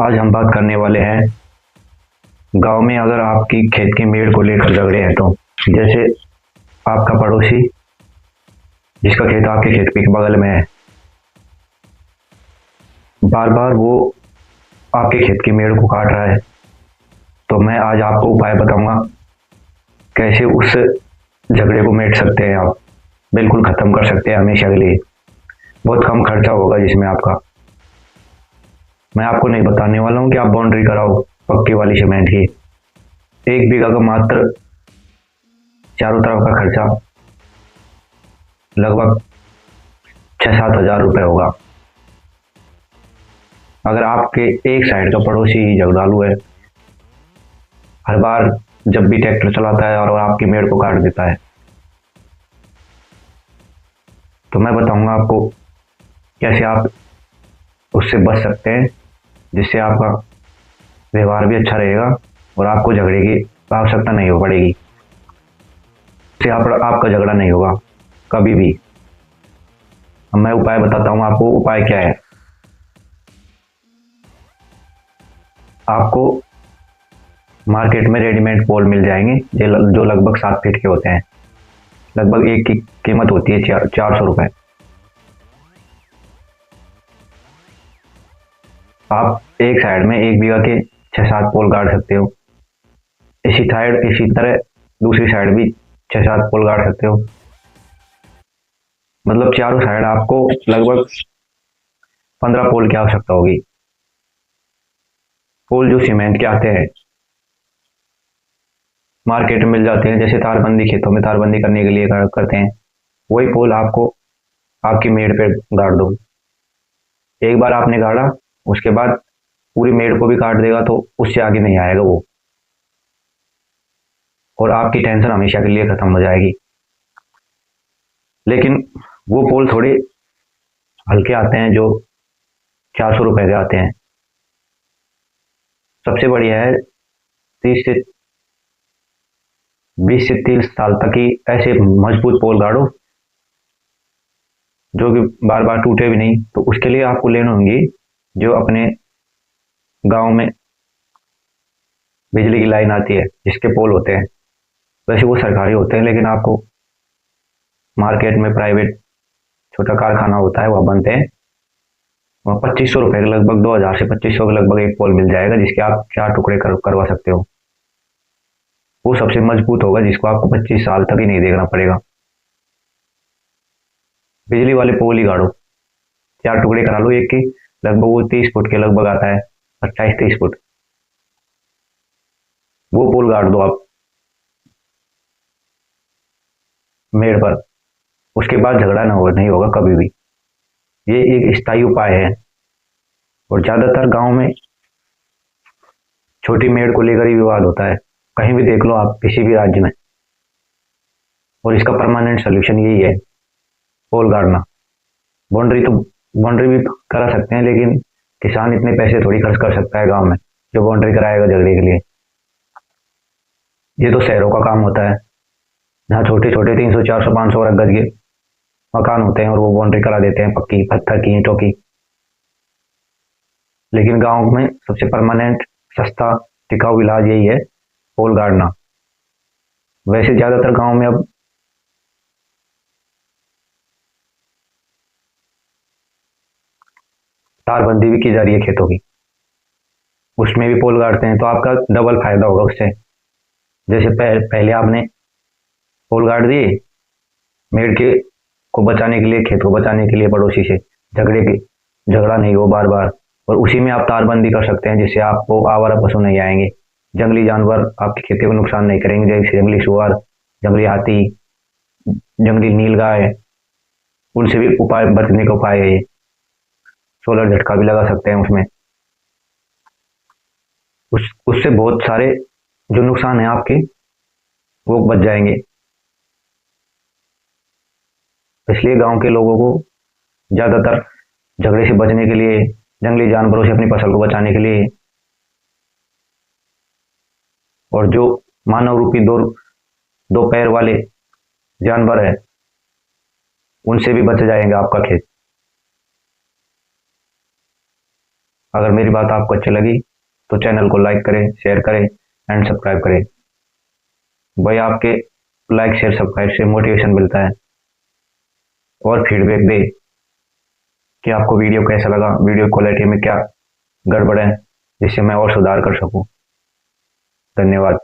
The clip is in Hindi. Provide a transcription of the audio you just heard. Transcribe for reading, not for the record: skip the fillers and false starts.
आज हम बात करने वाले हैं गांव में अगर आपकी खेत की मेड़ को लेकर झगड़े हैं तो। जैसे आपका पड़ोसी जिसका खेत आपके खेत के बगल में है, बार बार वो आपके खेत की मेड़ को काट रहा है, तो मैं आज आपको उपाय बताऊंगा कैसे उस झगड़े को मिट सकते हैं। आप बिल्कुल खत्म कर सकते हैं हमेशा के लिए। बहुत कम खर्चा होगा जिसमें आपका। मैं आपको नहीं बताने वाला हूँ कि आप बाउंड्री कराओ पक्की वाली सीमेंट की। 1 बीघा का मात्र चारों तरफ का खर्चा लगभग 6-7 हज़ार रुपये होगा। अगर आपके एक साइड का पड़ोसी ही झगड़ालू है, हर बार जब भी ट्रैक्टर चलाता है और आपकी मेड़ को काट देता है, तो मैं बताऊंगा आपको कैसे आप उससे बच सकते हैं, जिससे आपका व्यवहार भी अच्छा रहेगा और आपको झगड़े की आवश्यकता नहीं हो पड़ेगी। इससे आपका झगड़ा नहीं होगा कभी भी। अब मैं उपाय बताता हूँ आपको। उपाय क्या है? आपको मार्केट में रेडीमेड पोल मिल जाएंगे जो लगभग 7 फीट के होते हैं। लगभग एक की कीमत होती है 400 रुपये। आप एक साइड में 1 बीघा के 6-7 पोल गाड़ सकते हो। इसी तरह दूसरी साइड भी 6-7 पोल गाड़ सकते हो। मतलब चारों साइड आपको लगभग 15 पोल की आवश्यकता होगी। पोल जो सीमेंट के आते हैं, मार्केट में मिल जाते हैं, जैसे तारबंदी, खेतों में तारबंदी करने के लिए करते हैं, वही पोल आपको आपकी मेड़ पे गाड़ दो। एक बार आपने गाड़ा, उसके बाद पूरी मेड़ को भी काट देगा तो उससे आगे नहीं आएगा वो, और आपकी टेंशन हमेशा के लिए खत्म हो जाएगी। लेकिन वो पोल थोड़े हल्के आते हैं जो 400 रुपए के आते हैं। सबसे बढ़िया है 20 से 30 साल तक ही ऐसे मजबूत पोल गाड़ो जो कि बार बार टूटे भी नहीं। तो उसके लिए आपको लेनी होंगी जो अपने गांव में बिजली की लाइन आती है, जिसके पोल होते हैं। वैसे वो सरकारी होते हैं, लेकिन आपको मार्केट में प्राइवेट छोटा कारखाना होता है, वहाँ बनते हैं। वहाँ 2500 रुपये के लगभग, 2000 से 2500 के लगभग एक पोल मिल जाएगा, जिसके आप 4 टुकड़े करवा सकते हो। वो सबसे मजबूत होगा, जिसको आपको 25 साल तक ही नहीं देखना पड़ेगा। बिजली वाले पोल ही गाड़ो, 4 टुकड़े करा लो एक की। लगभग वो 30 फुट के लगभग आता है, 28-30 फुट। वो पोल गाड़ दो आप मेड़ पर। उसके बाद झगड़ा नहीं होगा कभी भी। ये एक स्थायी उपाय है। और ज्यादातर गांव में छोटी मेड़ को लेकर ही विवाद होता है, कहीं भी देख लो आप, किसी भी राज्य में। और इसका परमानेंट सोल्यूशन यही है, पोल गाड़ना। बाउंड्री भी करा सकते हैं, लेकिन किसान इतने पैसे थोड़ी खर्च कर सकता है गांव में जो बाउंड्री कराएगा झगड़े के लिए। ये तो शहरों का काम होता है, जहाँ छोटे छोटे 300, 400, 500 गज के मकान होते हैं और वो बाउंड्री करा देते हैं, पक्की पत्थर की, ईंटों की। लेकिन गांव में सबसे परमानेंट, सस्ता, टिकाऊ इलाज यही है, पोल गाड़ना। वैसे ज्यादातर गांव में अब तारबंदी भी की जा रही है खेतों की, उसमें भी पोल गाड़ते हैं, तो आपका डबल फायदा होगा उससे। जैसे पहले आपने पोल गाड़ दिए मेड़ के को बचाने के लिए, खेत को बचाने के लिए, पड़ोसी से झगड़ा नहीं हो बार बार। और उसी में आप तारबंदी कर सकते हैं, जिससे आपको आवारा पशु नहीं आएंगे, जंगली जानवर आपकी खेती को नुकसान नहीं करेंगे, जैसे जंगली सुअर, जंगली हाथी, जंगली नीलगाय। उनसे भी उपाय, बचने का उपाय है ये। सोलर झटका भी लगा सकते हैं उसमें। उससे बहुत सारे जो नुकसान है आपके, वो बच जाएंगे। इसलिए गांव के लोगों को ज्यादातर झगड़े से बचने के लिए, जंगली जानवरों से अपनी फसल को बचाने के लिए, और जो मानव रूपी दो दो पैर वाले जानवर है, उनसे भी बच जाएंगे आपका खेत। अगर मेरी बात आपको अच्छी लगी तो चैनल को लाइक करें, शेयर करें एंड सब्सक्राइब करें। भाई आपके लाइक शेयर सब्सक्राइब से मोटिवेशन मिलता है और फीडबैक दे कि आपको वीडियो कैसा लगा, वीडियो क्वालिटी में क्या गड़बड़ है, जिससे मैं और सुधार कर सकूं। धन्यवाद।